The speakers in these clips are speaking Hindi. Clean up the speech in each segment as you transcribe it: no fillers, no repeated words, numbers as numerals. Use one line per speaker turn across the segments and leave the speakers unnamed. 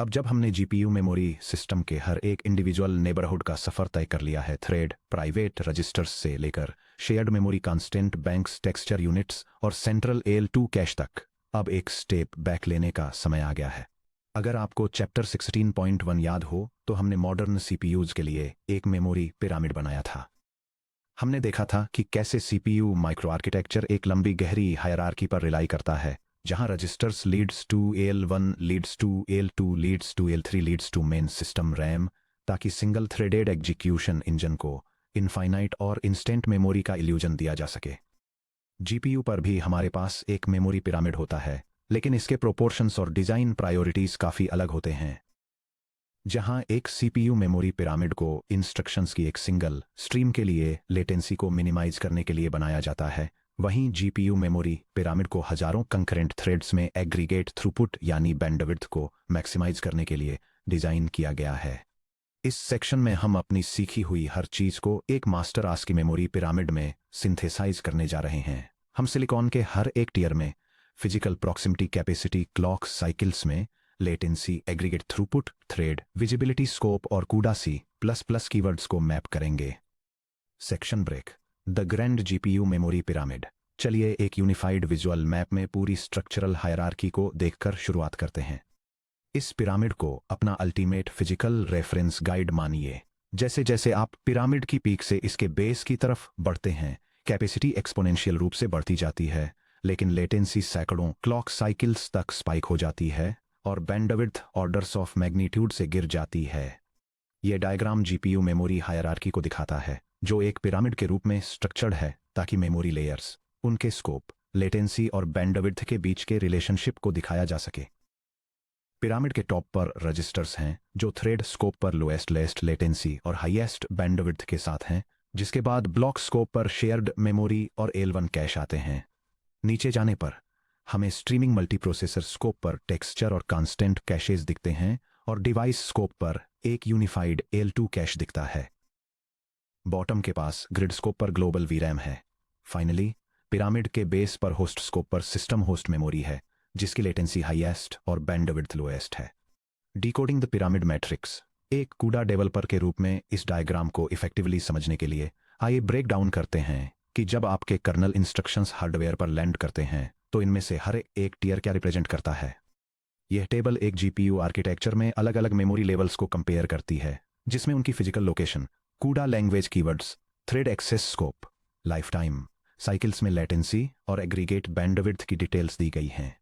अब जब हमने जीपीयू मेमोरी सिस्टम के हर एक इंडिविजुअल नेबरहुड का सफ़र तय कर लिया है, थ्रेड, प्राइवेट रजिस्टर्स से लेकर shared memory constant banks texture units और सेंट्रल एल2 कैश तक, अब एक स्टेप बैक लेने का समय आ गया है। अगर आपको चैप्टर 16.1 याद हो तो हमने मॉडर्न सीपीयूज के लिए एक मेमोरी पिरामिड बनाया था। हमने देखा था कि कैसे सीपीयू माइक्रो आर्किटेक्चर एक लंबी गहरी हायरार्की पर रिलाई करता है, जहां registers leads to L one leads to L two leads to एल3 leads to main system RAM, ताकि सिंगल थ्रेडेड एग्जीक्यूशन इंजन को इनफाइनाइट और इंस्टेंट मेमोरी का इल्यूजन दिया जा सके। जीपीयू पर भी हमारे पास एक मेमोरी पिरामिड होता है, लेकिन इसके प्रोपोर्शंस और डिज़ाइन प्रायोरिटीज़ काफ़ी अलग होते हैं। जहां एक सीपीयू मेमोरी पिरामिड को इंस्ट्रक्शंस की एक सिंगल स्ट्रीम के लिए लेटेंसी को मिनिमाइज करने के लिए बनाया जाता है, वहीं जीपीयू मेमोरी पिरामिड को हजारों कंकरेंट थ्रेड्स में एग्रीगेट थ्रूपुट यानी बैंडविड्थ को मैक्सिमाइज करने के लिए डिज़ाइन किया गया है। इस सेक्शन में हम अपनी सीखी हुई हर चीज़ को एक मास्टर आस्की मेमोरी पिरामिड में सिंथेसाइज करने जा रहे हैं। हम सिलिकॉन के हर एक टीयर में physical proximity, capacity, clock cycles में latency, aggregate throughput, thread, visibility, scope और कूडा C++ कीवर्ड्स को मैप करेंगे। Section break, the grand GPU memory pyramid. चलिए एक यूनिफाइड विजुअल मैप में पूरी स्ट्रक्चरल हायरार्की को देखकर शुरुआत करते हैं। इस पिरामिड को अपना अल्टीमेट फिजिकल रेफरेंस गाइड मानिए। जैसे जैसे आप पिरामिड की पीक से इसके बेस की तरफ बढ़ते हैं, कैपेसिटी एक्सपोनेंशियल रूप से बढ़ती जाती है, लेकिन लेटेंसी सैकड़ों क्लॉक साइकिल्स तक स्पाइक हो जाती है और बैंडविड्थ ऑर्डर्स ऑफ मैग्नीट्यूड से गिर जाती है। यह डायग्राम जीपीयू मेमोरी हायरार्की को दिखाता है, जो एक पिरामिड के रूप में स्ट्रक्चर्ड है ताकि मेमोरी लेयर्स, उनके स्कोप, लेटेंसी और बैंडविड्थ के बीच के रिलेशनशिप को दिखाया जा सके। पिरामिड के टॉप पर रजिस्टर्स हैं जो थ्रेड स्कोप पर लोएस्ट लेटेंसी और हाईएस्ट बैंडविड्थ के साथ हैं, जिसके बाद ब्लॉक स्कोप पर शेयर्ड मेमोरी और L1 कैश आते हैं। नीचे जाने पर हमें स्ट्रीमिंग मल्टीप्रोसेसर स्कोप पर टेक्सचर और कांस्टेंट कैशेज दिखते हैं और डिवाइस स्कोप पर एक यूनिफाइड L2 कैश दिखता है। बॉटम के पास ग्रिड स्कोप पर ग्लोबल वीरैम है। फाइनली पिरामिड के बेस पर होस्ट स्कोप पर सिस्टम होस्ट मेमोरी है, जिसकी लेटेंसी हाईएस्ट और बैंडविड्थ लोएस्ट है। Decoding the pyramid matrix. एक कूडा डेवलपर के रूप में इस डायग्राम को इफेक्टिवली समझने के लिए आइए ब्रेक डाउन करते हैं कि जब आपके कर्नल इंस्ट्रक्शंस हार्डवेयर पर लैंड करते हैं तो इनमें से हर एक टीयर क्या रिप्रेजेंट करता है। यह टेबल एक जीपीयू आर्किटेक्चर में अलग अलग मेमोरी लेवल्स को कंपेयर करती है, जिसमें उनकी physical location, CUDA language keywords, thread access scope, life time, cycles में लेटेंसी और एग्रीगेट बैंडविड्थ की डिटेल्स दी गई हैं।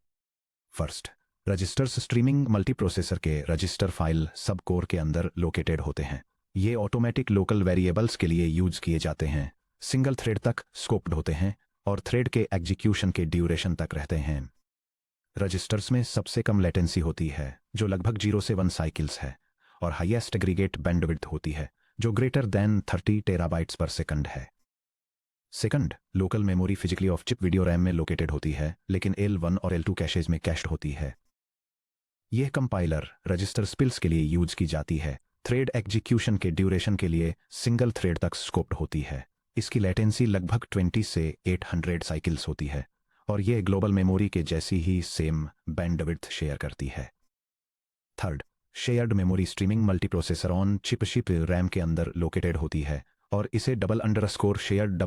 फर्स्ट, रजिस्टर्स स्ट्रीमिंग मल्टीप्रोसेसर के रजिस्टर फाइल सब कोर के अंदर लोकेटेड होते हैं। ये ऑटोमेटिक लोकल वेरिएबल्स के लिए यूज किए जाते हैं, सिंगल थ्रेड तक स्कोप्ड होते हैं और थ्रेड के एग्जीक्यूशन के ड्यूरेशन तक रहते हैं। रजिस्टर्स में सबसे कम लेटेंसी होती है, जो लगभग 0 से 1 साइकिल्स है, और हाईएस्ट एग्रीगेट बैंडविड्थ होती है, जो ग्रेटर दैन 30 टेराबाइट्स पर सेकंड है। Second, local memory physically of chip video RAM में लोकेटेड होती है, लेकिन L1 और L2 कैशेज में कैश्ड होती है। यह कंपाइलर रजिस्टर स्पिल्स के लिए यूज की जाती है। थ्रेड एग्जीक्यूशन के ड्यूरेशन के लिए सिंगल थ्रेड तक स्कोप्ड होती है। इसकी लेटेंसी लगभग 20 से 800 साइकिल्स होती है और यह ग्लोबल मेमोरी के जैसी ही सेम बैंडविड्थ शेयर करती है। Third, shared memory streaming multiprocessor on chip RAM के अंदर लोकेटेड होती है और इसे शेयर्ड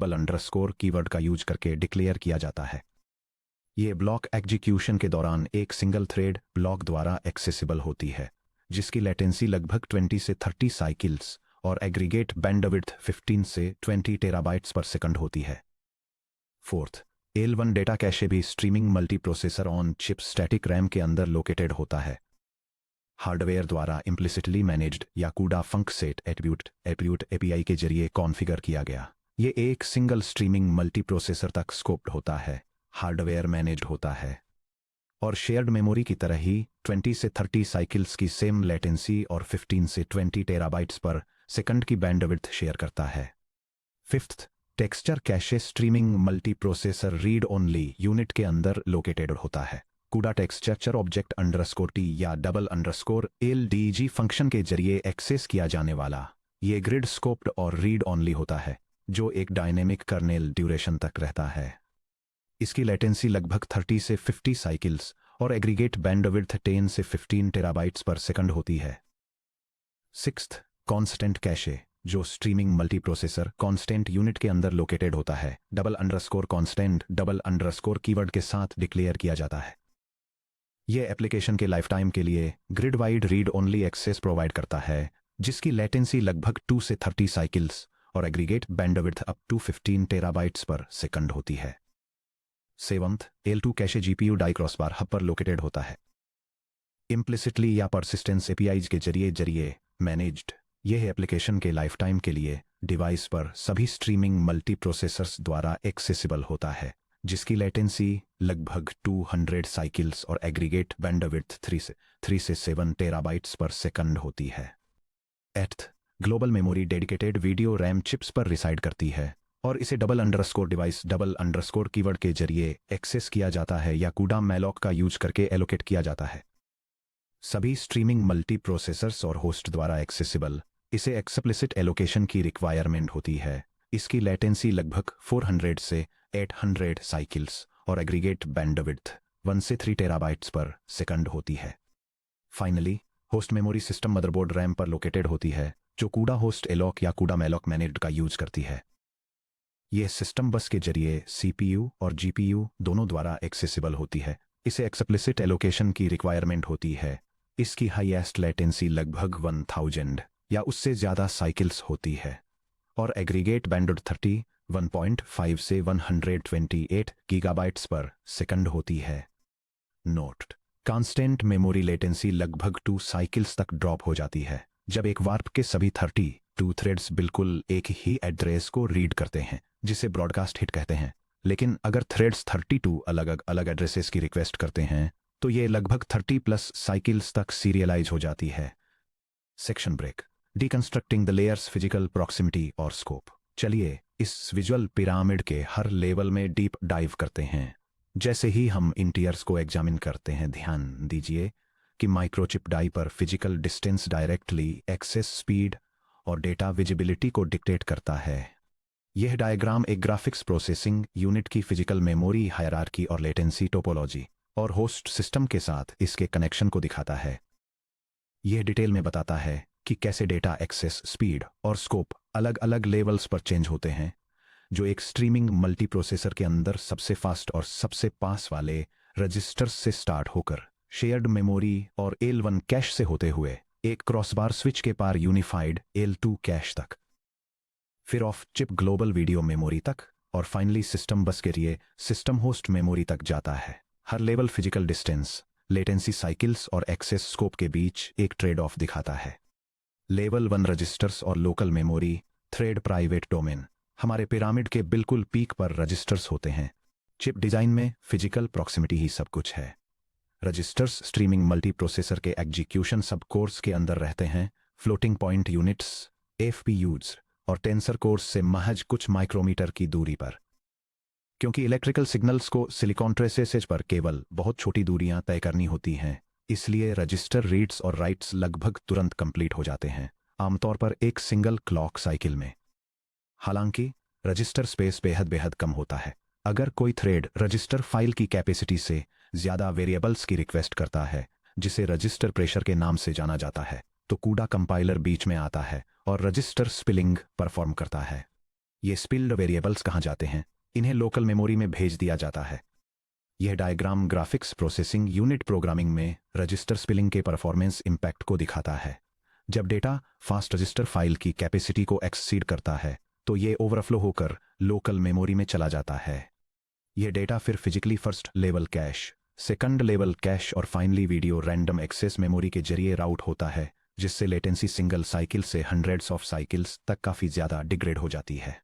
कीवर्ड का यूज करके डिक्लेयर किया जाता है। ये ब्लॉक एग्जीक्यूशन के दौरान एक सिंगल थ्रेड ब्लॉक द्वारा एक्सेसिबल होती है, जिसकी लेटेंसी लगभग 20 से 30 साइकिल्स और एग्रीगेट बैंडविड्थ 15 से 20 टेराबाइट्स पर सेकंड होती है। फोर्थ, L1 डेटा कैशे भी streaming multiprocessor on chip static RAM के अंदर लोकेटेड होता है। हार्डवेयर द्वारा इम्प्लिसिटली मैनेज्ड या कूडा फंक सेट एट्रीब्यूट API के जरिए कॉन्फ़िगर किया गया। ये एक सिंगल स्ट्रीमिंग मल्टीप्रोसेसर तक स्कोप्ड होता है, हार्डवेयर मैनेज्ड होता है और शेयर्ड मेमोरी की तरह ही 20 से 30 साइकिल्स की सेम लेटेंसी और 15 से 20 टेराबाइट्स पर सेकंड की बैंडविड्थ शेयर करता है। Fifth, texture cache streaming multiprocessor read only unit के अंदर लोकेटेड होता है। कूडा टेक्सचर ऑब्जेक्ट _T या _LDG फंक्शन के जरिए एक्सेस किया जाने वाला ये ग्रिड स्कोप्ड और रीड ओनली होता है, जो एक डायनेमिक कर्नेल ड्यूरेशन तक रहता है। इसकी लेटेंसी लगभग 30 से 50 साइकिल्स और एग्रीगेट बैंडविड्थ 10 से 15 टेराबाइट्स पर सेकंड होती है। सिक्स्थ, कांस्टेंट कैशे, जो स्ट्रीमिंग मल्टीप्रोसेसर कांस्टेंट यूनिट के अंदर लोकेटेड होता है। कांस्टेंट कीवर्ड के साथ डिक्लेयर किया जाता है। यह एप्लीकेशन के लाइफ टाइम के लिए grid wide read only access provide करता है, जिसकी लेटेंसी लगभग 2 से 30 साइकिल्स और aggregate bandwidth up to 15 terabytes पर सेकंड होती है। Seventh, L2 cache GPU die crossbar hub पर लोकेटेड होता है। इम्प्लिसिटली या परसिस्टेंस एपीआईज के जरिए मैनेज्ड, यह एप्लीकेशन के लाइफ टाइम के लिए डिवाइस पर सभी स्ट्रीमिंग मल्टीप्रोसेसर्स द्वारा एक्सेसिबल होता है, जिसकी लेटेंसी लगभग 200 साइकिल्स और एग्रीगेट बैंडविड्थ 3 से 7 टेराबाइट्स पर सेकंड होती है। Eighth, global memory dedicated video RAM chips पर रिसाइड करती है और इसे डिवाइस कीवर्ड के जरिए एक्सेस किया जाता है या कूडा मैलॉक का यूज करके एलोकेट किया जाता है। सभी स्ट्रीमिंग मल्टीप्रोसेसर्स और होस्ट द्वारा एक्सेसिबल, इसे एक्सप्लिसिट एलोकेशन की रिक्वायरमेंट होती है। इसकी लेटेंसी लगभग 400 से 800 साइकिल्स और एग्रीगेट बैंडविड्थ 1 से 3 टेराबाइट्स पर सेकंड होती है। Finally, host memory system motherboard RAM पर लोकेटेड होती है, जो कूडा होस्ट एलॉक या कूडा मैलॉक मैनेज्ड का यूज करती है। यह सिस्टम बस के जरिए सीपीयू और जीपीयू दोनों द्वारा एक्सेसिबल होती है। इसे एक्सप्लिसिट एलोकेशन की रिक्वायरमेंट होती है। इसकी हाईएस्ट लेटेंसी लगभग 1000 या उससे ज़्यादा साइकिल्स होती है और एग्रीगेट बैंडविड्थ 1.5 से 128 गीगाबाइट्स पर सेकंड होती है। नोट, कांस्टेंट मेमोरी लेटेंसी लगभग 2 साइकिल्स तक ड्रॉप हो जाती है जब एक वार्प के सभी 32 थ्रेड्स बिल्कुल एक ही एड्रेस को रीड करते हैं, जिसे ब्रॉडकास्ट हिट कहते हैं। लेकिन अगर थ्रेड्स 32 अलग एड्रेसेस की रिक्वेस्ट करते हैं तो ये लगभग 30+ साइकिल्स तक सीरियलाइज हो जाती है। Section break, deconstructing the layers, physical proximity और स्कोप। चलिए इस विजुअल पिरामिड के हर लेवल में डीप डाइव करते हैं। जैसे ही हम इंटीरियर्स को एग्जामिन करते हैं, ध्यान दीजिए कि माइक्रोचिप डाई पर physical distance directly access speed और डेटा विजिबिलिटी को डिक्टेट करता है। यह डायग्राम एक ग्राफिक्स प्रोसेसिंग यूनिट की फिजिकल मेमोरी हायरार्की और लेटेंसी टोपोलॉजी और होस्ट सिस्टम के साथ इसके कनेक्शन को दिखाता है। यह डिटेल में बताता है कि कैसे डेटा एक्सेस स्पीड और स्कोप अलग अलग लेवल्स पर चेंज होते हैं, जो एक स्ट्रीमिंग मल्टीप्रोसेसर के अंदर सबसे फास्ट और सबसे पास वाले रजिस्टर्स से स्टार्ट होकर शेयर्ड मेमोरी और L1 कैश से होते हुए एक क्रॉसबार स्विच के पार यूनिफाइड L2 कैश तक, फिर of chip global video memory तक और फाइनली सिस्टम बस के लिए सिस्टम होस्ट मेमोरी तक जाता है। हर level physical distance, latency cycles और एक्सेस स्कोप के बीच एक ट्रेड ऑफ दिखाता है। लेवल 1 रजिस्टर्स और local memory thread private domain. हमारे पिरामिड के बिल्कुल पीक पर रजिस्टर्स होते हैं। चिप डिजाइन में फिजिकल प्रॉक्सिमिटी ही सब कुछ है। रजिस्टर्स स्ट्रीमिंग मल्टीप्रोसेसर के एग्जीक्यूशन सब कोर्स के अंदर रहते हैं, फ्लोटिंग पॉइंट यूनिट्स FPUs और टेंसर कोर्स से महज कुछ माइक्रोमीटर की दूरी पर। क्योंकि इलेक्ट्रिकल सिग्नल्स को सिलिकॉन ट्रेसेस पर केवल बहुत छोटी दूरियां तय करनी होती हैं, इसलिए रजिस्टर रीड्स और राइट्स लगभग तुरंत कंप्लीट हो जाते हैं, आमतौर पर एक सिंगल क्लॉक साइकिल में। हालांकि रजिस्टर स्पेस बेहद कम होता है। अगर कोई थ्रेड रजिस्टर फाइल की कैपेसिटी से ज़्यादा वेरिएबल्स की रिक्वेस्ट करता है, जिसे रजिस्टर प्रेशर के नाम से जाना जाता है, तो कूडा कंपाइलर बीच में आता है और रजिस्टर स्पिलिंग परफॉर्म करता है। ये स्पिल्ड वेरिएबल्स कहाँ जाते हैं? इन्हें लोकल मेमोरी में भेज दिया जाता है। यह diagram graphics processing unit programming में रजिस्टर स्पिलिंग के परफॉर्मेंस इंपैक्ट को दिखाता है। जब डेटा फास्ट रजिस्टर फाइल की कैपेसिटी को एक्सीड करता है, तो ये ओवरफ्लो होकर लोकल मेमोरी में चला जाता है। यह डेटा फिर physically first level cache, second level cache और finally video random access memory के जरिए राउट होता है, जिससे लेटेंसी सिंगल साइकिल से हंड्रेड्स ऑफ साइकिल्स तक काफ़ी ज़्यादा डिग्रेड हो जाती है।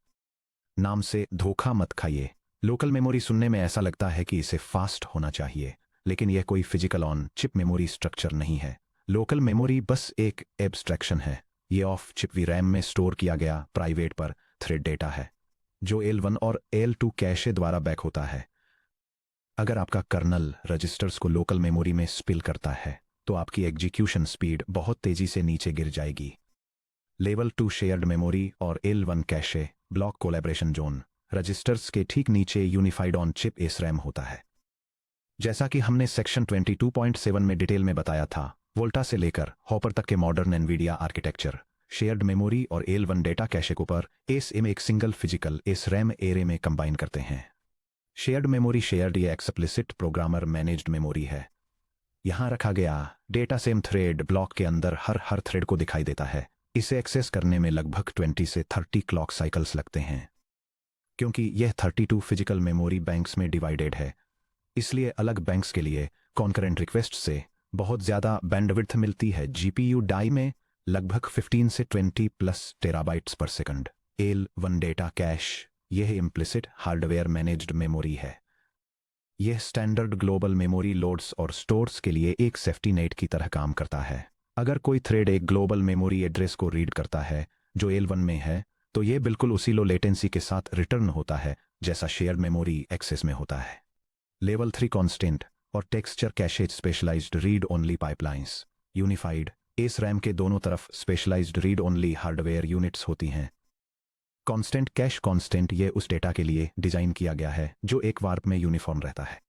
नाम से धोखा मत खाइए। लोकल मेमोरी सुनने में ऐसा लगता है कि इसे फास्ट होना चाहिए, लेकिन यह कोई physical on chip memory structure नहीं है। लोकल मेमोरी बस एक एब्स्ट्रैक्शन है। ये ऑफ चिप वीरैम में स्टोर किया गया प्राइवेट पर थ्रेड डेटा है, जो L1 और L2 कैशे द्वारा बैक होता है। अगर आपका कर्नल रजिस्टर्स को लोकल मेमोरी में स्पिल करता है, तो आपकी एग्जीक्यूशन स्पीड बहुत तेजी से नीचे गिर जाएगी। लेवल 2 शेयर्ड मेमोरी और L1 cache block collaboration zone registers के ठीक नीचे यूनिफाइड ऑन चिप SRAM होता है। जैसा कि हमने सेक्शन 22.7 में डिटेल में बताया था, वोल्टा से लेकर हॉपर तक के modern Nvidia architecture shared memory और एल1 डेटा कैशे को पर एसएम एक single physical S RAM array में कंबाइन करते हैं। शेयर्ड मेमोरी शेयर्ड या एक्सप्लिसिट प्रोग्रामर मैनेज्ड मेमोरी है। यहां रखा गया डेटा सेम थ्रेड ब्लॉक के अंदर हर थ्रेड को दिखाई देता है। इसे एक्सेस करने में लगभग 20 से 30 क्लॉक साइकिल्स लगते हैं। क्योंकि यह 32 फिजिकल मेमोरी बैंक्स में डिवाइडेड है, इसलिए अलग बैंक्स के लिए कॉन्करेंट रिक्वेस्ट से बहुत ज़्यादा बैंडविड्थ मिलती है। जीपीयू डाई में लगभग 15 से 20 प्लस टेराबाइट्स पर सेकंड। एल1 डेटा कैश यह इम्प्लिसिट हार्डवेयर मैनेज्ड मेमोरी है। यह स्टैंडर्ड ग्लोबल मेमोरी लोड्स और स्टोर्स के लिए एक सेफ्टी नेट की तरह काम करता है। अगर कोई थ्रेड एक ग्लोबल मेमोरी एड्रेस को रीड करता है जो एल1 में है, तो यह बिल्कुल उसी लो लेटेंसी के साथ रिटर्न होता है जैसा शेयर्ड मेमोरी एक्सेस में होता है। लेवल 3 कांस्टेंट और texture cache specialized read only pipelines unified S RAM के दोनों तरफ specialized read only hardware units होती हैं। कांस्टेंट कैश कांस्टेंट ये उस डेटा के लिए डिजाइन किया गया है जो एक वार्प में यूनिफॉर्म रहता है।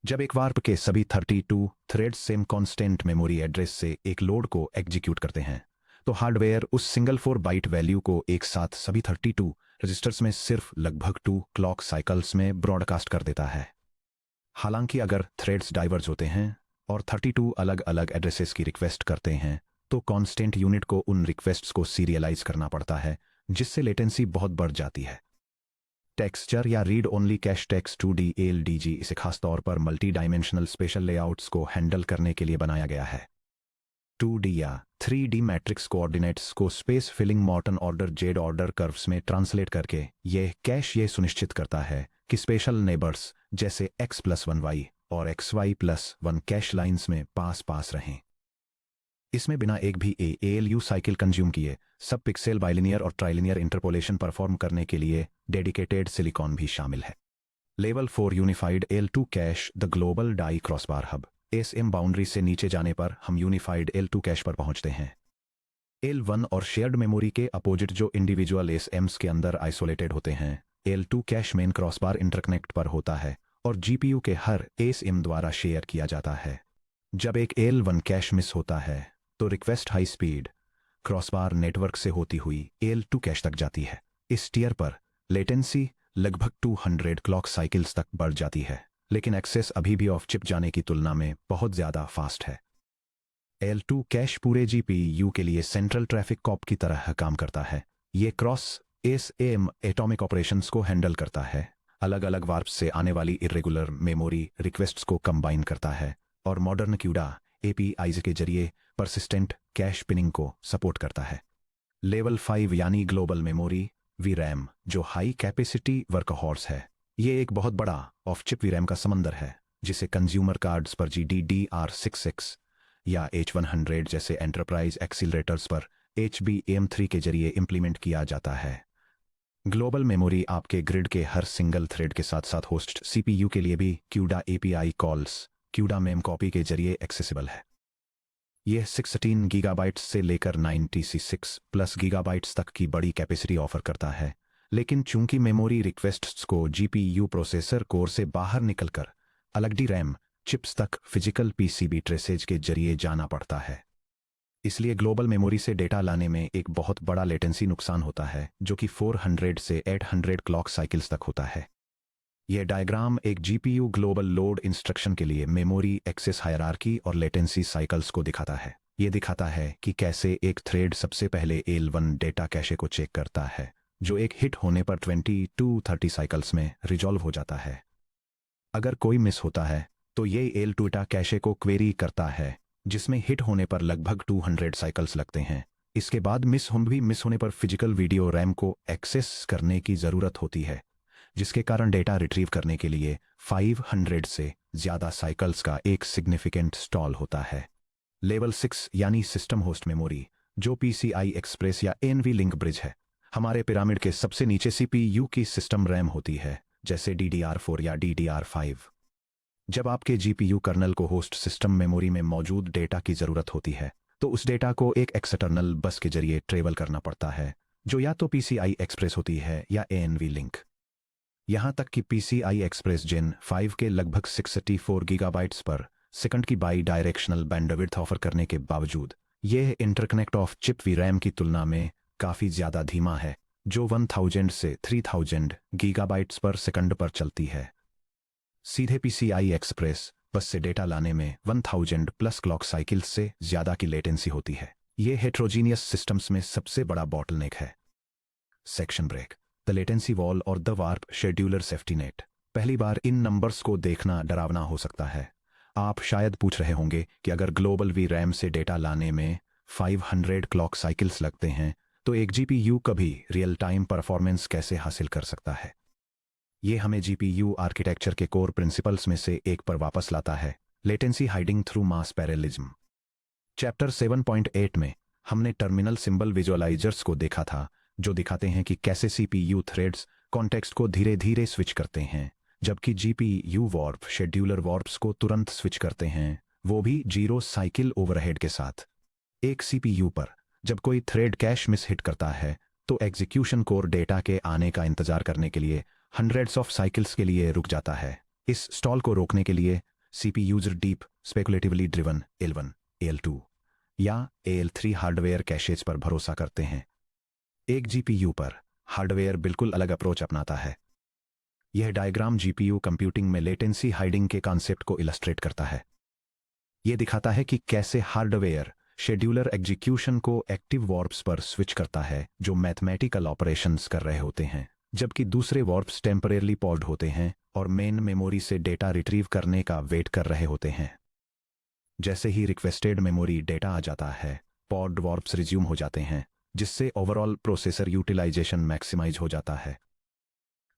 जब एक वार्प के सभी 32 threads same constant memory address से एक लोड को एग्जीक्यूट करते हैं, तो हार्डवेयर उस सिंगल 4 बाइट वैल्यू को एक साथ सभी 32 रजिस्टर्स में सिर्फ लगभग 2 क्लॉक साइकिल्स में ब्रॉडकास्ट कर देता है। हालांकि अगर थ्रेड्स डाइवर्ज होते हैं और 32 अलग अलग एड्रेसेस की रिक्वेस्ट करते हैं, तो कांस्टेंट यूनिट को उन रिक्वेस्ट्स को सीरियलाइज करना पड़ता है, जिससे लेटेंसी बहुत बढ़ जाती है। टेक्सचर या read only cache text 2D ALDG इसे खासतौर पर मल्टी डायमेंशनल स्पेशल लेआउट्स को हैंडल करने के लिए बनाया गया है। 2D या 3D मैट्रिक्स कोऑर्डिनेट्स को space filling Morton order Z order curves में ट्रांसलेट करके यह कैश ये सुनिश्चित करता है कि स्पेशल नेबर्स जैसे x+1y और xy+1 कैश लाइंस में पास पास रहें। इसमें बिना एक भी ALU साइकिल कंज्यूम किए सब पिक्सेल बाइलिनियर और ट्राइलिनियर इंटरपोलेशन परफॉर्म करने के लिए डेडिकेटेड सिलिकॉन भी शामिल है। Level 4 unified L2 cache the global die crossbar hub SM boundary से नीचे जाने पर हम यूनिफाइड L2 कैश पर पहुंचते हैं। L1 और शेयर्ड मेमोरी के अपोजिट जो इंडिविजुअल एसएम्स के अंदर आइसोलेटेड होते हैं, L2 cash main crossbar interconnect पर होता है और जीपीयू के हर एसएम द्वारा शेयर किया जाता है। जब एक L1 कैश मिस होता है, तो request high speed crossbar network से होती हुई L2 कैश तक जाती है। इस टियर पर लेटेंसी लगभग 200 क्लॉक साइकिल्स तक बढ़ जाती है, लेकिन एक्सेस अभी भी ऑफ चिप जाने की तुलना में बहुत ज़्यादा फास्ट है। L2 कैश पूरे जीपीयू के लिए सेंट्रल ट्रैफिक कॉप की तरह काम करता है। ये क्रॉस एसएम एटॉमिक ऑपरेशंस को हैंडल करता है, अलग अलग वार्प्स से आने वाली इरेगुलर मेमोरी रिक्वेस्ट्स को कंबाइन करता है और मॉडर्न क्यूडा APIs के जरिए परसिस्टेंट कैश पिनिंग को सपोर्ट करता है। लेवल 5 यानी ग्लोबल मेमोरी VRAM जो हाई कैपेसिटी वर्कहॉर्स है, ये एक बहुत बड़ा ऑफ चिप VRAM का समंदर है जिसे कंज्यूमर कार्ड्स पर GDDR6X या H100 जैसे एंटरप्राइज एक्सीलरेटर्स पर HBM3 के जरिए इंप्लीमेंट किया जाता है। ग्लोबल मेमोरी आपके ग्रिड के हर सिंगल थ्रेड के साथ साथ होस्ट CPU के लिए भी CUDA API calls CUDA ma'am copy के जरिए एक्सेसिबल है। यह 16 गीगाबाइट्स से लेकर 96 प्लस गीगाबाइट्स तक की बड़ी कैपेसिटी ऑफर करता है, लेकिन चूंकि मेमोरी रिक्वेस्ट्स को GPU प्रोसेसर कोर से बाहर निकलकर अलग DRAM चिप्स तक फिजिकल PCB ट्रेसेज के जरिए जाना पड़ता है, इसलिए ग्लोबल मेमोरी से डेटा लाने में एक बहुत बड़ा लेटेंसी नुकसान होता है जो कि 400 से 800 क्लॉक साइकिल्स तक होता है। यह डायग्राम एक GPU ग्लोबल लोड इंस्ट्रक्शन के लिए मेमोरी एक्सेस हायरार्की और लेटेंसी साइकिल्स को दिखाता है। यह दिखाता है कि कैसे एक थ्रेड सबसे पहले L1 डेटा कैशे को चेक करता है, जो एक हिट होने पर 20 to 30 साइकिल्स में रिजॉल्व हो जाता है। अगर कोई मिस होता है, तो ये L2 डेटा कैशे को क्वेरी करता है, जिसमें हिट होने पर लगभग 200 साइकिल्स लगते हैं। इसके बाद मिस होने पर फिजिकल वीडियो रैम को एक्सेस करने की ज़रूरत होती है, जिसके कारण डेटा रिट्रीव करने के लिए 500 से ज़्यादा साइकिल्स का एक सिग्निफिकेंट स्टॉल होता है। लेवल 6 यानी सिस्टम होस्ट मेमोरी जो PCI एक्सप्रेस या NVLink ब्रिज है, हमारे पिरामिड के सबसे नीचे CPU की सिस्टम रैम होती है, जैसे DDR4 या DDR5। जब आपके GPU कर्नल को होस्ट सिस्टम मेमोरी में मौजूद डेटा की ज़रूरत होती है, तो उस डेटा को एक एक्सटर्नल बस के जरिए ट्रेवल करना पड़ता है, जो या तो PCI एक्सप्रेस होती है या NVLink। यहाँ तक कि PCI एक्सप्रेस जेन 5 के लगभग 64 गीगाबाइट्स पर सेकंड की बाई डायरेक्शनल बैंडविड्थ ऑफर करने के बावजूद यह इंटरकनेक्ट ऑफ चिप वीरैम की तुलना में काफ़ी ज़्यादा धीमा है, जो 1000 से 3000 गीगाबाइट्स पर सेकंड पर चलती है। सीधे PCI एक्सप्रेस बस से डेटा लाने में 1000 प्लस क्लॉक साइकिल्स से ज़्यादा की लेटेंसी होती है। यह हेट्रोजीनियस सिस्टम्स में सबसे बड़ा बॉटलनेक है। Section break, the latency wall और the warp scheduler safety net. पहली बार इन नंबर्स को देखना डरावना हो सकता है। आप शायद पूछ रहे होंगे कि अगर ग्लोबल वी रैम से डेटा लाने में 500 क्लॉक साइकिल्स लगते हैं तो एक GPU कभी रियल टाइम परफॉर्मेंस कैसे हासिल कर सकता है। ये हमें GPU आर्किटेक्चर के कोर प्रिंसिपल्स में से एक पर वापस लाता है, लेटेंसी हाइडिंग थ्रू मास पैरेललिज्म। चैप्टर 7.8 में हमने टर्मिनल सिंबल विजुअलाइजर्स को देखा था, जो दिखाते हैं कि कैसे CPU थ्रेड्स कॉन्टेक्स्ट को धीरे धीरे स्विच करते हैं, जबकि GPU वॉर्प शेड्यूलर वॉर्प्स को तुरंत स्विच करते हैं, वो भी 0 साइकिल ओवरहेड के साथ। एक CPU पर जब कोई थ्रेड कैश मिस हिट करता है तो एग्जीक्यूशन कोर डेटा के आने का इंतजार करने के लिए हंड्रेड्स ऑफ साइकिल्स के लिए रुक जाता है। इस स्टॉल को रोकने के लिए CPUs deep स्पेकुलेटिवली driven L1, L2 या L3 हार्डवेयर कैशेज पर भरोसा करते हैं। एक GPU पर हार्डवेयर बिल्कुल अलग अप्रोच अपनाता है। यह डायग्राम GPU कंप्यूटिंग में लेटेंसी हाइडिंग के कॉन्सेप्ट को इलस्ट्रेट करता है। यह दिखाता है कि कैसे हार्डवेयर शेड्यूलर एग्जीक्यूशन को एक्टिव वॉर्प्स पर स्विच करता है जो मैथमेटिकल ऑपरेशंस कर रहे होते हैं, जबकि दूसरे वॉर्प्स टेम्परेरली पॉज्ड होते हैं और मेन मेमोरी से डेटा रिट्रीव करने का वेट कर रहे होते हैं। जैसे ही रिक्वेस्टेड मेमोरी डेटा आ जाता है, पॉज्ड वॉर्प्स रिज्यूम हो जाते हैं, जिससे ओवरऑल प्रोसेसर यूटिलाइजेशन मैक्सिमाइज हो जाता है।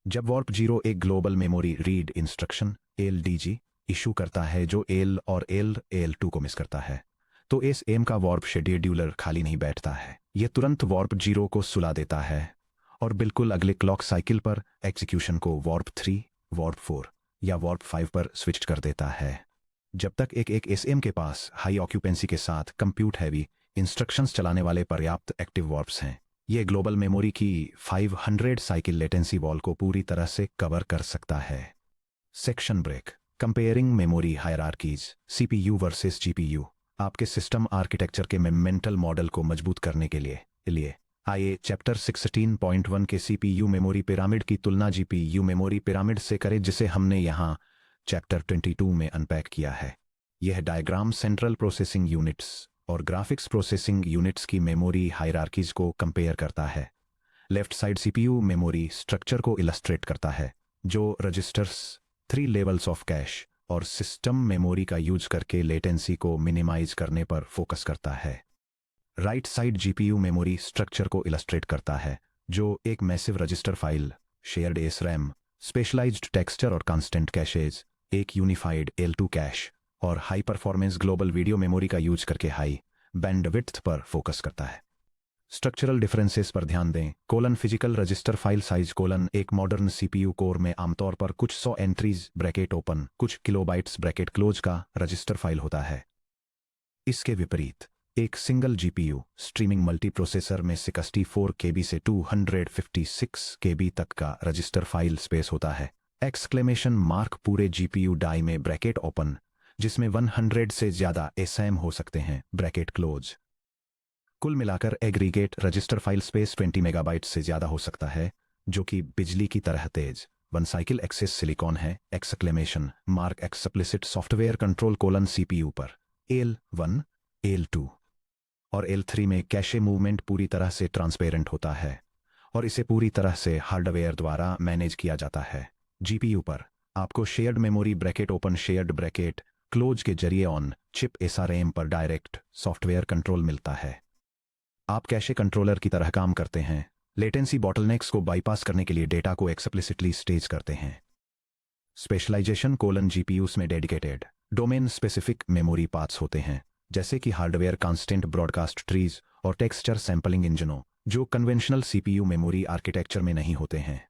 जब वॉर्प 0 एक global memory read instruction LDG issue करता है जो L और L2 को मिस करता है, तो इस एम का वॉर्प शेड्यूलर खाली नहीं बैठता है। यह तुरंत वॉर्प 0 को सुला देता है और बिल्कुल अगले क्लॉक साइकिल पर एग्जीक्यूशन को वॉर्प 3, वॉर्प 4 या वॉर्प 5 पर स्विच कर देता है। जब तक एक SM के पास हाई ऑक्यूपेंसी के साथ कंप्यूट हैवी इंस्ट्रक्शंस चलाने वाले पर्याप्त एक्टिव वॉर्प्स हैं, ये ग्लोबल मेमोरी की 500 साइकिल लेटेंसी वॉल को पूरी तरह से कवर कर सकता है। Section break, comparing memory hierarchies, CPU versus GPU। आपके सिस्टम आर्किटेक्चर के मेंटल मॉडल को मजबूत करने के लिए आइए चैप्टर 16.1 के CPU मेमोरी पिरामिड की तुलना GPU मेमोरी पिरामिड से करें, जिसे हमने यहाँ चैप्टर 22 में अनपैक किया है। यह डायग्राम सेंट्रल प्रोसेसिंग यूनिट्स और ग्राफिक्स प्रोसेसिंग यूनिट्स की मेमोरी हायरार्कीज को कंपेयर करता है। Left side CPU memory structure को इलस्ट्रेट करता है, जो रजिस्टर्स, 3 लेवल्स ऑफ कैश और सिस्टम मेमोरी का यूज करके लेटेंसी को मिनिमाइज करने पर फोकस करता है। Right side GPU memory structure को इलस्ट्रेट करता है, जो एक massive register file, shared SRAM, specialized texture और कांस्टेंट कैशेज, एक यूनिफाइड L2 कैश और high performance global video memory का यूज करके हाई बैंडविड्थ पर फोकस करता है। स्ट्रक्चरल डिफरेंसेस पर ध्यान दें। फिजिकल रजिस्टर फाइल साइज एक मॉडर्न CPU कोर में आमतौर पर कुछ 100 एंट्रीज ब्रैकेट ओपन, कुछ किलोबाइट्स ब्रैकेट क्लोज का रजिस्टर फाइल होता है। इसके विपरीत एक सिंगल GPU स्ट्रीमिंग मल्टीप्रोसेसर में 64 KB से 256 KB तक का रजिस्टर फाइल स्पेस होता है। एक्सक्लेमेशन मार्क पूरे GPU डाई में ब्रैकेट ओपन, जिसमें 100 से ज्यादा SM हो सकते हैं, ब्रैकेट क्लोज। कुल मिलाकर aggregate register file space 20 megabyte से ज्यादा हो सकता है, जो कि बिजली की तरह तेज। 1 साइकिल एक्सेस सिलिकॉन है। Exclamation mark explicit software control CPU पर L1, L2 और L3 में कैशे मूवमेंट पूरी तरह से ट्रांसपेरेंट होता है और इसे पूरी तरह से हार्डवेयर द्वारा मैनेज किया जाता है। GPU पर आपको shared memory bracket open, shared bracket close के जरिए ऑन चिप SRAM पर डायरेक्ट सॉफ्टवेयर कंट्रोल मिलता है। आप कैशे कंट्रोलर की तरह काम करते हैं। लेटेंसी बॉटलनेक्स को बाईपास करने के लिए डेटा को एक्सप्लिसिटली स्टेज करते हैं। स्पेशलाइजेशन GPUs में dedicated domain specific memory paths होते हैं, जैसे कि हार्डवेयर कांस्टेंट ब्रॉडकास्ट ट्रीज और टेक्सचर सैंपलिंग इंजनों, जो कन्वेंशनल CPU मेमोरी आर्किटेक्चर में नहीं होते हैं।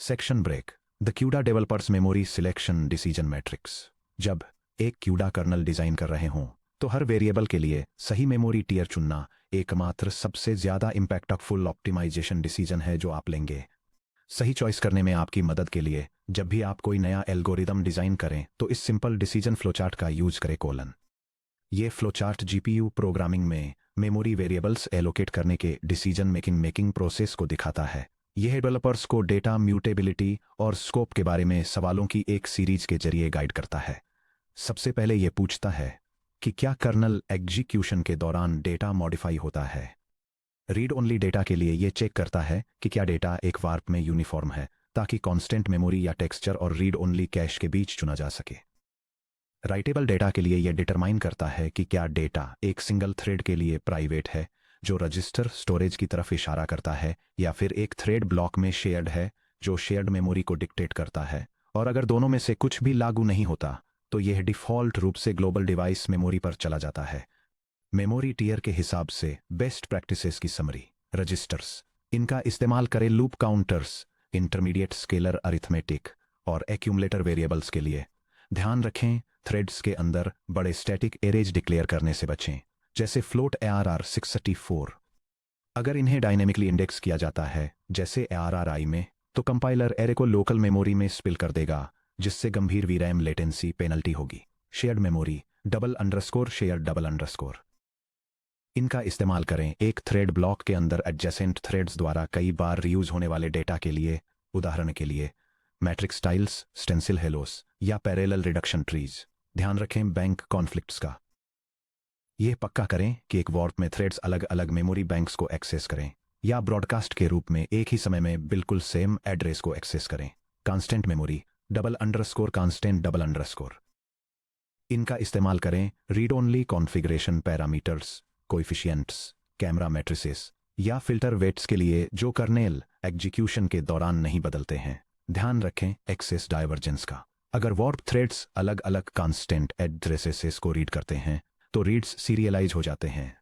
Section break, the CUDA developers memory selection decision matrix. जब एक CUDA कर्नल डिजाइन कर रहे हों तो हर वेरिएबल के लिए सही मेमोरी टियर चुनना एकमात्र सबसे ज्यादा इंपैक्टफुल ऑप्टिमाइजेशन डिसीजन है जो आप लेंगे। सही चॉइस करने में आपकी मदद के लिए जब भी आप कोई नया एल्गोरिदम डिजाइन करें तो इस सिंपल डिसीजन फ्लोचार्ट का यूज करें कोलन। ये फ्लोचार्ट जीपीयू प्रोग्रामिंग में मेमोरी वेरिएबल्स एलोकेट करने के डिसीजन मेकिंग प्रोसेस को दिखाता है। यह डेवलपर्स को डेटा म्यूटेबिलिटी और स्कोप के बारे में सवालों की एक सीरीज के जरिए गाइड करता है। सबसे पहले यह पूछता है कि क्या कर्नल एग्जीक्यूशन के दौरान डेटा मॉडिफाई होता है। रीड ओनली डेटा के लिए यह चेक करता है कि क्या डेटा एक वार्प में यूनिफॉर्म है, ताकि कांस्टेंट मेमोरी या टेक्सचर और रीड ओनली कैश के बीच चुना जा सके। राइटेबल डेटा के लिए यह डिटरमाइन करता है कि क्या डेटा एक सिंगल थ्रेड के लिए प्राइवेट है, जो रजिस्टर स्टोरेज की तरफ इशारा करता है, या फिर एक थ्रेड ब्लॉक में शेयर्ड है, जो शेयर्ड मेमोरी को डिक्टेट करता है। और अगर दोनों में से कुछ भी लागू नहीं होता तो यह डिफ़ॉल्ट रूप से ग्लोबल डिवाइस मेमोरी पर चला जाता है। मेमोरी टियर के हिसाब से बेस्ट प्रैक्टिसेस की समरी। रजिस्टर्स, इनका इस्तेमाल करें loop counters, intermediate scalar arithmetic और एक्यूमुलेटर वेरिएबल्स के लिए। ध्यान रखें, थ्रेड्स के अंदर बड़े स्टैटिक एरेज डिक्लेयर करने से बचें, जैसे फ्लोट ARR 634। अगर इन्हें डायनेमिकली इंडेक्स किया जाता है, जैसे ARRI में, तो कंपाइलर एरे को लोकल मेमोरी में स्पिल कर देगा, जिससे गंभीर VRAM लेटेंसी पेनल्टी होगी। Shared memory _share_. इनका इस्तेमाल करें एक थ्रेड ब्लॉक के अंदर एडजेसेंट थ्रेड्स द्वारा कई बार रीयूज होने वाले डेटा के लिए। उदाहरण के लिए मैट्रिक्स टाइल्स, स्टेंसिल हेलोस या पैरेलल रिडक्शन ट्रीज। ध्यान रखें बैंक कॉन्फ्लिक्ट्स का। यह पक्का करें कि एक वॉर्प में थ्रेड्स अलग अलग मेमोरी बैंक्स को एक्सेस करें, या ब्रॉडकास्ट के रूप में एक ही समय में बिल्कुल सेम एड्रेस को एक्सेस करें। Constant memory _constant_। इनका इस्तेमाल करें read only configuration parameters, coefficients, camera matrices या फिल्टर वेट्स के लिए, जो कर्नेल एग्जीक्यूशन के दौरान नहीं बदलते हैं। ध्यान रखें एक्सेस डाइवर्जेंस का। अगर वॉर्प थ्रेड्स अलग अलग कांस्टेंट एड्रेसेस को रीड करते हैं तो रीड्स सीरियलाइज हो जाते हैं।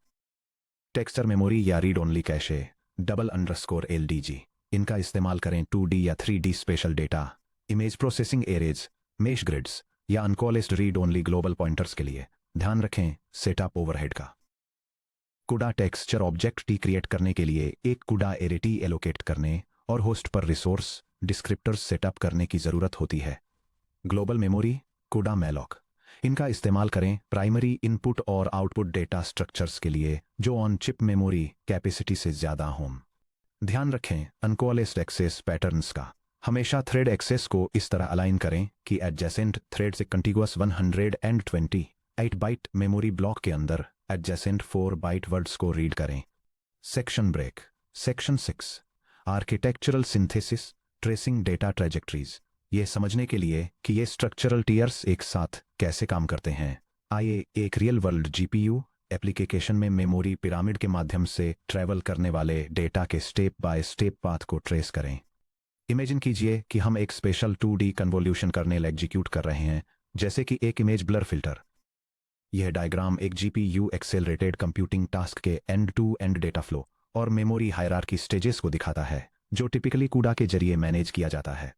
टेक्सचर मेमोरी या रीड ओनली कैशे _LDG। इनका इस्तेमाल करें 2D या 3D special data, image processing arrays, mesh grids या अनकॉलेस्ड रीड ओनली ग्लोबल पॉइंटर्स के लिए। ध्यान रखें सेटअप ओवरहेड का। कुडा टेक्सचर ऑब्जेक्ट टी क्रिएट करने के लिए एक कुडा एरे टी एलोकेट करने और होस्ट पर रिसोर्स डिस्क्रिप्टर्स सेटअप करने की जरूरत होती है। Global memory CUDA malloc. इनका इस्तेमाल करें प्राइमरी इनपुट और आउटपुट डेटा स्ट्रक्चर्स के लिए, जो ऑन चिप मेमोरी कैपेसिटी से ज्यादा हों। ध्यान रखें अनकॉलेस्ड एक्सेस पैटर्न्स का। हमेशा थ्रेड एक्सेस को इस तरह अलाइन करें कि एडजेसेंट थ्रेड से कंटिगुअस 128 बाइट मेमोरी ब्लॉक के अंदर एडजेसेंट 4 बाइट वर्ड्स को रीड करें। Section break. Section 6 architectural synthesis tracing data trajectories. ये समझने के लिए कि ये स्ट्रक्चरल टीयर्स एक साथ कैसे काम करते हैं, आइए एक रियल वर्ल्ड जीपीयू एप्लीकेशन में मेमोरी पिरामिड के माध्यम से ट्रैवल करने वाले डेटा के स्टेप बाय स्टेप पाथ को ट्रेस करें। इमेजिन कीजिए कि हम एक special 2D convolution kernel execute कर रहे हैं, जैसे कि एक इमेज ब्लर फिल्टर। यह डायग्राम एक जीपीयू एक्सेलरेटेड कंप्यूटिंग टास्क के end to end data flow और मेमोरी हायरार्की स्टेजेस को दिखाता है, जो टिपिकली कूडा के जरिए मैनेज किया जाता है।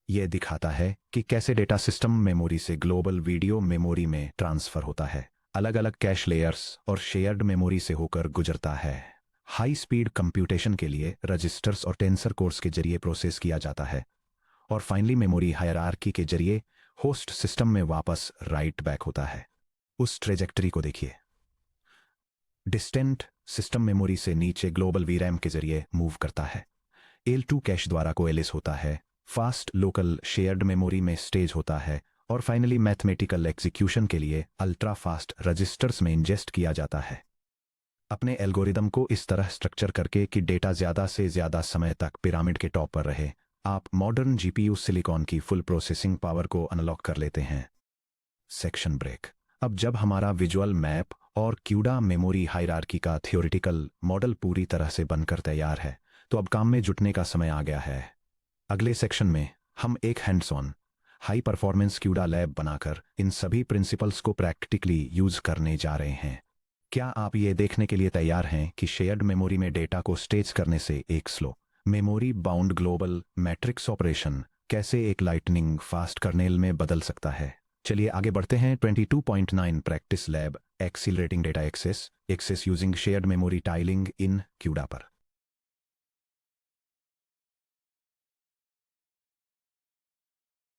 यह दिखाता है कि कैसे डेटा सिस्टम मेमोरी से ग्लोबल वीडियो मेमोरी में ट्रांसफर होता है, अलग अलग कैश लेयर्स और शेयर्ड मेमोरी से होकर गुजरता है। हाई स्पीड कंप्यूटेशन के लिए रजिस्टर्स और टेंसर कोर्स के जरिए प्रोसेस किया जाता है, और फाइनली मेमोरी हायरार्की के जरिए होस्ट सिस्टम में वापस राइट बैक होता है। उस ट्रेजेक्टरी को देखिए। डिस्टेंट सिस्टम मेमोरी से नीचे ग्लोबल VRAM के जरिए मूव करता है, L2 कैश द्वारा कोएलिस होता है, फास्ट लोकल शेयर्ड मेमोरी में स्टेज होता है, और फाइनली मैथमेटिकल एग्जीक्यूशन के लिए अल्ट्रा फास्ट रजिस्टर्स में इंजेस्ट किया जाता है। अपने एल्गोरिदम को इस तरह स्ट्रक्चर करके कि डेटा ज्यादा से ज्यादा समय तक पिरामिड के टॉप पर रहे, आप मॉडर्न जीपीयू सिलिकॉन की फुल प्रोसेसिंग पावर को अनलॉक कर लेते हैं। Section break. अब जब हमारा विजुअल मैप और क्यूडा मेमोरी हायरार्की का थियोरिटिकल मॉडल पूरी तरह से बनकर तैयार है, तो अब काम में जुटने का समय आ गया है। अगले सेक्शन में हम एक hands on high performance CUDA lab बनाकर इन सभी प्रिंसिपल्स को प्रैक्टिकली यूज करने जा रहे हैं। क्या आप ये देखने के लिए तैयार हैं कि शेयर्ड मेमोरी में डेटा को स्टेज करने से एक slow memory bound global matrix operation कैसे एक लाइटनिंग फास्ट कर्नेल में बदल सकता है? चलिए आगे बढ़ते हैं। 22.9 practice lab accelerating data access using shared memory tiling in CUDA पर।